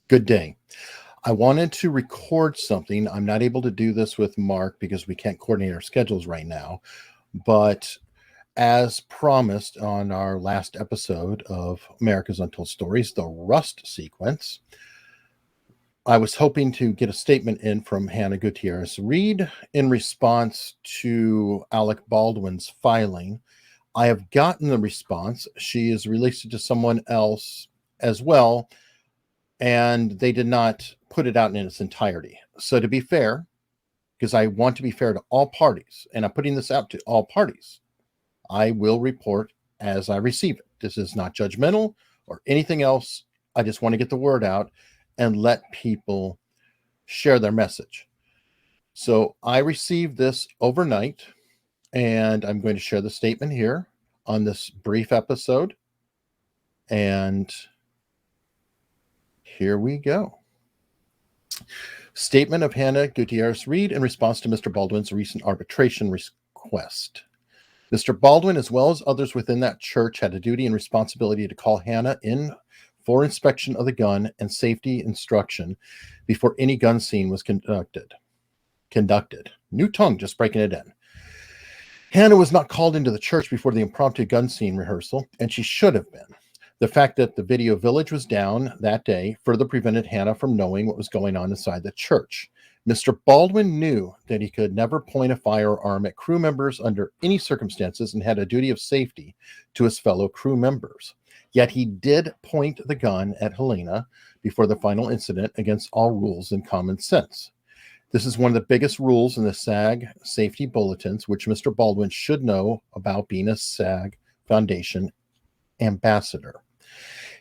Good day. I wanted to record something. I'm not able to do this with Mark because we can't coordinate our schedules right now. But as promised on our last episode of America's Untold Stories, the Rust sequence, I was hoping to get a statement in from Hannah Gutierrez Reed in response to Alec Baldwin's filing. I have gotten the response. She is released it to someone else as well, and they did not put it out in its entirety. So to be fair, because I want to be fair to all parties, and I'm putting this out to all parties, I will report as I receive it. This is not judgmental or anything else. I just want to get the word out and let people share their message. So I received this overnight, and I'm going to share the statement here on this brief episode. And here we go. Statement of Hannah Gutierrez Reed in response to Mr. Baldwin's recent arbitration request. Mr. Baldwin, as well as others within that church, had a duty and responsibility to call Hannah in for inspection of the gun and safety instruction before any gun scene was conducted. New tongue, just breaking it in. Hannah was not called into the church before the impromptu gun scene rehearsal, and she should have been. The fact that the video village was down that day further prevented Hannah from knowing what was going on inside the church. Mr. Baldwin knew that he could never point a firearm at crew members under any circumstances and had a duty of safety to his fellow crew members. Yet he did point the gun at Helena before the final incident against all rules and common sense. This is one of the biggest rules in the SAG safety bulletins, which Mr. Baldwin should know about being a SAG Foundation ambassador.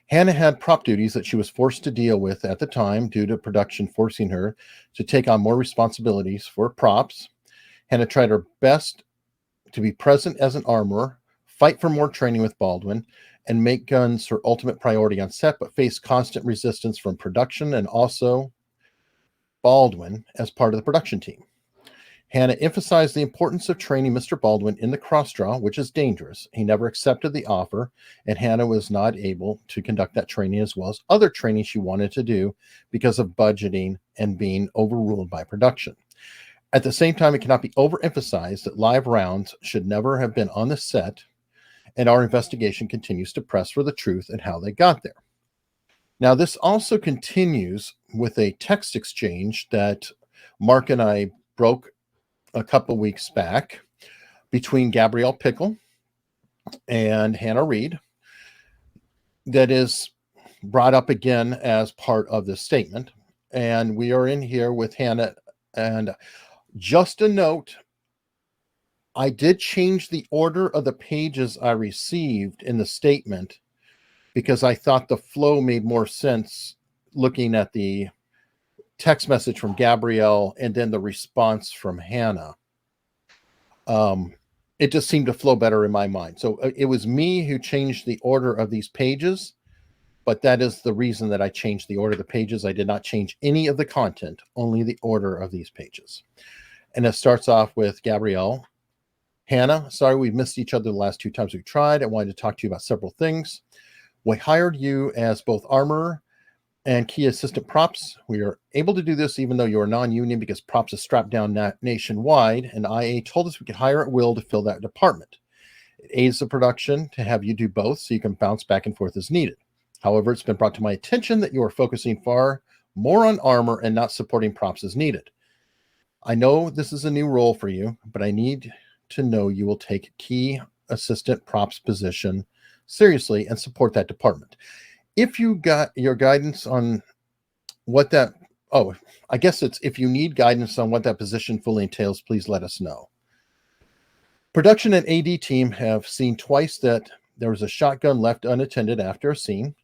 Hannah had prop duties that she was forced to deal with at the time due to production forcing her to take on more responsibilities for props. Hannah tried her best to be present as an armorer, fight for more training with Baldwin, and make guns her ultimate priority on set, but faced constant resistance from production and also Baldwin as part of the production team. Hannah emphasized the importance of training Mr. Baldwin in the cross-draw, which is dangerous. He never accepted the offer, and Hannah was not able to conduct that training as well as other training she wanted to do because of budgeting and being overruled by production. At the same time, it cannot be overemphasized that live rounds should never have been on the set, and our investigation continues to press for the truth and how they got there. Now, this also continues with a text exchange that Mark and I broke a couple weeks back between Gabrielle Pickle and Hannah Reed that is brought up again as part of this statement. And we are in here with Hannah. And just a note, I did change the order of the pages I received in the statement because I thought the flow made more sense looking at the text message from Gabrielle and then the response from Hannah. It just seemed to flow better in my mind. So it was me who changed the order of these pages, but that is the reason that I changed the order of the pages. I did not change any of the content, only the order of these pages. And it starts off with Gabrielle. Hannah, sorry we've missed each other the last 2 times we've tried. I wanted to talk to you about several things. We hired you as both armorer and key assistant props. We are able to do this even though you are non-union because props is strapped down nationwide, and IA told us we could hire at will to fill that department. It aids the production to have you do both so you can bounce back and forth as needed. However, it's been brought to my attention that you are focusing far more on armor and not supporting props as needed. I know this is a new role for you, but I need to know you will take key assistant props position seriously and support that department. If you got your guidance on what that, I guess it's if you need guidance on what that position fully entails, please let us know. Production and AD team have seen twice that there was a shotgun left unattended after a scene.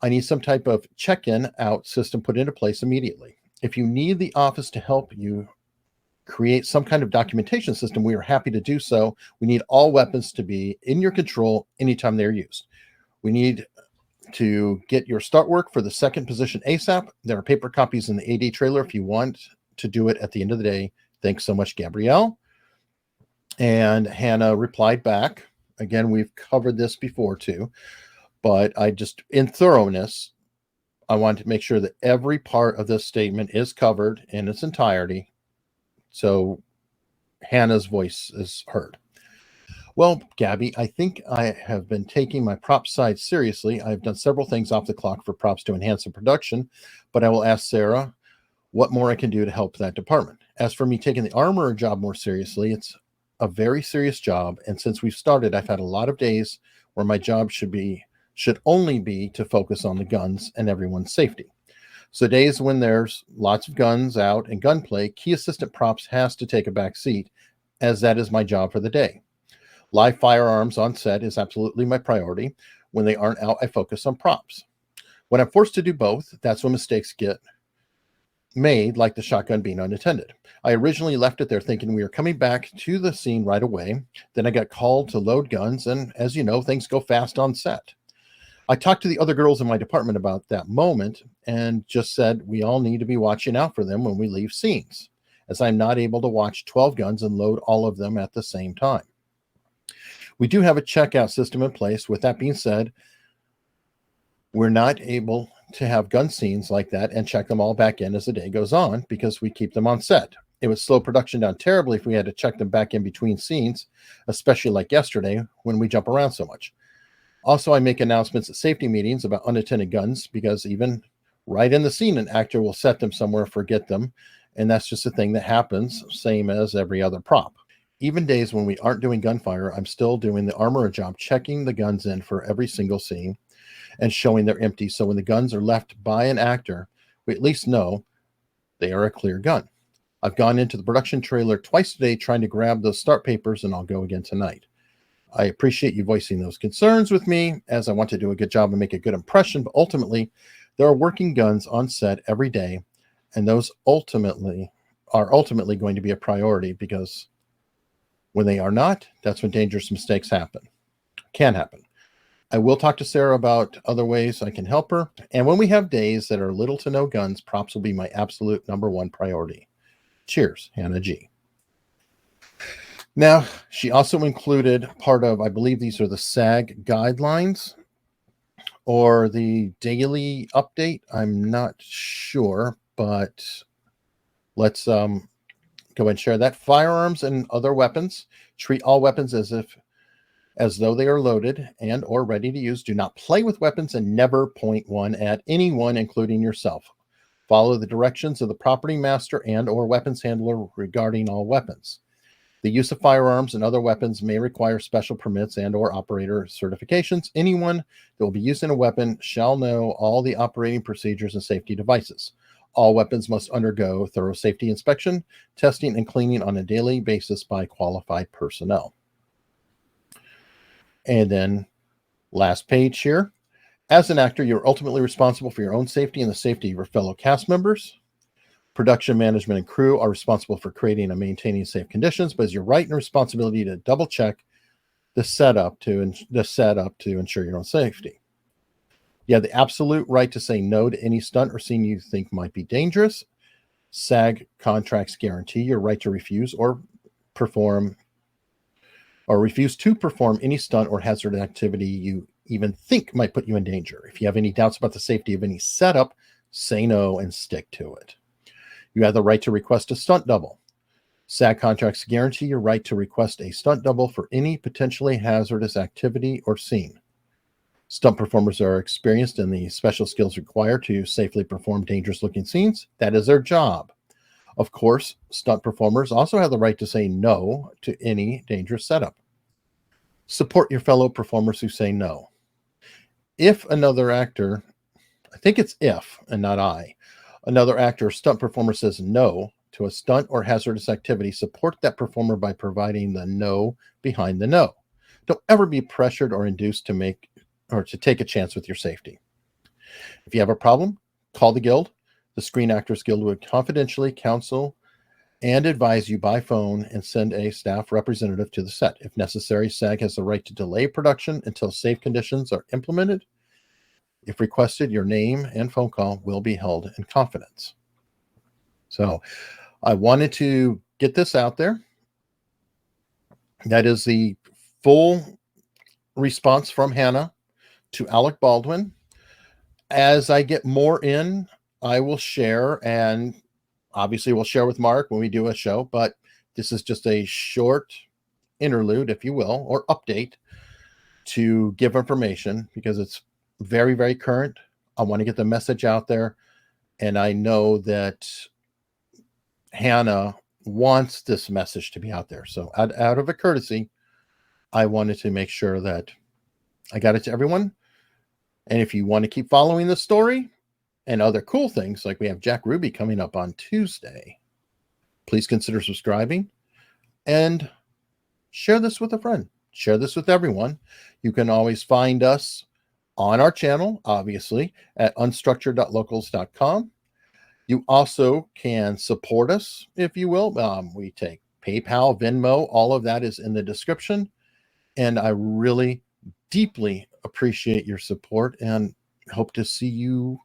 I need some type of check-in out system put into place immediately. If you need the office to help you create some kind of documentation system, we are happy to do so. We need all weapons to be in your control anytime they're used. We need to get your start work for the second position ASAP. There are paper copies in the AD trailer if you want to do it at the end of the day. Thanks so much, Gabrielle. And Hannah replied back. Again, we've covered this before too, but I just, in thoroughness, I want to make sure that every part of this statement is covered in its entirety, so Hannah's voice is heard. Well, Gabby, I think I have been taking my prop side seriously. I've done several things off the clock for props to enhance the production, but I will ask Sarah what more I can do to help that department. As for me taking the armorer job more seriously, it's a very serious job, and since we've started, I've had a lot of days where my job should only be to focus on the guns and everyone's safety. So days when there's lots of guns out and gunplay, key assistant props has to take a back seat, as that is my job for the day. Live firearms on set is absolutely my priority. When they aren't out, I focus on props. When I'm forced to do both, that's when mistakes get made, like the shotgun being unattended. I originally left it there thinking we were coming back to the scene right away. Then I got called to load guns, and as you know, things go fast on set. I talked to the other girls in my department about that moment and just said we all need to be watching out for them when we leave scenes, as I'm not able to watch 12 guns and load all of them at the same time. We do have a checkout system in place. With that being said, we're not able to have gun scenes like that and check them all back in as the day goes on because we keep them on set. It would slow production down terribly if we had to check them back in between scenes, especially like yesterday when we jump around so much. Also, I make announcements at safety meetings about unattended guns because even right in the scene, an actor will set them somewhere, forget them, and that's just a thing that happens, same as every other prop. Even days when we aren't doing gunfire, I'm still doing the armorer job, checking the guns in for every single scene and showing they're empty. So when the guns are left by an actor, we at least know they are a clear gun. I've gone into the production trailer twice today trying to grab those start papers, and I'll go again tonight. I appreciate you voicing those concerns with me, as I want to do a good job and make a good impression, but ultimately, there are working guns on set every day, and those are ultimately going to be a priority because when they are not, that's when dangerous mistakes can happen. I will talk to Sarah about other ways I can help her. And when we have days that are little to no guns, props will be my absolute number one priority. Cheers, Hannah G. Now, she also included part of, I believe these are the SAG Guidelines or the daily update. I'm not sure, but let's go ahead and share that. Firearms and other weapons. Treat all weapons as though they are loaded and or ready to use. Do not play with weapons and never point one at anyone, including yourself. Follow the directions of the property master and or weapons handler regarding all weapons. The use of firearms and other weapons may require special permits and or operator certifications. Anyone that will be using a weapon shall know all the operating procedures and safety devices. All weapons must undergo thorough safety inspection, testing, and cleaning on a daily basis by qualified personnel. And then last page here. As an actor, you're ultimately responsible for your own safety and the safety of your fellow cast members. Production management and crew are responsible for creating and maintaining safe conditions, but it's your right and responsibility to double check the setup to ensure your own safety. You have the absolute right to say no to any stunt or scene you think might be dangerous. SAG contracts guarantee your right to refuse to perform any stunt or hazard activity you even think might put you in danger. If you have any doubts about the safety of any setup, say no and stick to it. You have the right to request a stunt double. SAG contracts guarantee your right to request a stunt double for any potentially hazardous activity or scene. Stunt performers are experienced in the special skills required to safely perform dangerous-looking scenes. That is their job. Of course, stunt performers also have the right to say no to any dangerous setup. Support your fellow performers who say no. If another actor, I think it's if and not I, another actor or stunt performer says no to a stunt or hazardous activity, support that performer by providing the no behind the no. Don't ever be pressured or induced to take a chance with your safety. If you have a problem, call the Guild. The Screen Actors Guild would confidentially counsel and advise you by phone and send a staff representative to the set. If necessary, SAG has the right to delay production until safe conditions are implemented. If requested, your name and phone call will be held in confidence. So I wanted to get this out there. That is the full response from Hannah to Alec Baldwin. As I get more in, I will share, and obviously we'll share with Mark when we do a show, but this is just a short interlude, if you will, or update to give information because it's very, very current. I want to get the message out there, and I know that Hannah wants this message to be out there. So out of a courtesy, I wanted to make sure that I got it to everyone. And if you want to keep following the story and other cool things, like we have Jack Ruby coming up on Tuesday, please consider subscribing and share this with a friend. Share this with everyone. You can always find us on our channel, obviously, at unstructured.locals.com. You also can support us, if you will. We take PayPal, Venmo, all of that is in the description. And I really deeply appreciate your support and hope to see you